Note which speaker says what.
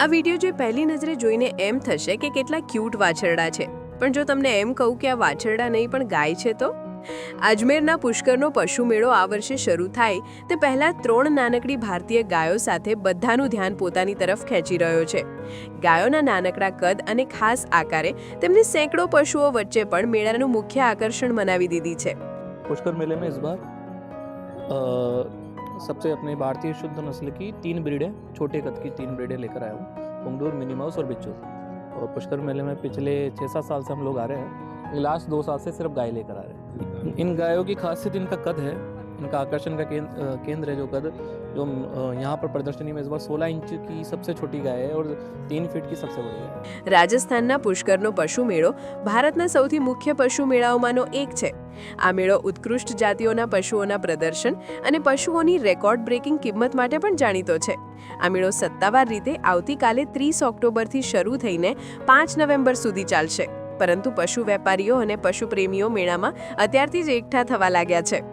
Speaker 1: આ વિડીયો જે પહેલી નજરે જોઈને એમ થશે કે કેટલા ક્યુટ વાછરડા છે, પણ જો તમને એમ કહું કે આ વાછરડા નહીં પણ ગાય છે તો? અજમેરના પુષ્કરનો પશુ મેળો આ વર્ષે શરૂ થાય તે પહેલાં 3 નાનકડી ભારતીય ગાયો સાથે બધાનું ધ્યાન પોતાની તરફ ખેંચી રહ્યો છે. ગાયોના નાનકડા કદ અને ખાસ આકારે તેમને સેંકડો પશુઓ વચ્ચે પણ મેળાનું મુખ્ય આકર્ષણ બનાવી દીધી છે.
Speaker 2: पुष्कर मेले में इस बार सबसे अपने भारतीय शुद्ध नस्ल की 3 ब्रीडें, छोटे कद की 3 ब्रीडें लेकर आया हूँ, पुंगडूर, मिनी माउस और बिच्छू. और पुष्कर मेले में पिछले 6-7 साल से हम लोग आ रहे हैं. लास्ट 2 साल से सिर्फ गाय लेकर आ रहे हैं. इन गायों की खासियत इनका कद है. इनका आकर्षण का केंद्र है जो कद, जो यहाँ पर प्रदर्शनी में इस बार 16 इंच की सबसे छोटी गाय है और 3 फीट की सबसे बड़ी है.
Speaker 1: રાજસ્થાનના પુષ્કરનો પશુ મેળો ભારતના સૌથી મુખ્ય પશુ મેળાઓમાંનો એક છે. આ મેળો ઉત્કૃષ્ટ જાતિઓના પશુઓના પ્રદર્શન અને પશુઓની રેકોર્ડ બ્રેકિંગ કિંમત માટે પણ જાણીતો છે. આ મેળો સત્તાવાર રીતે આવતીકાલે 30 ઓક્ટોબરથી શરૂ થઈને 5 નવેમ્બર સુધી ચાલશે. પરંતુ પશુ વેપારીઓ અને પશુ પ્રેમીઓ મેળામાં અત્યારથી જ એકઠા થવા લાગ્યા છે.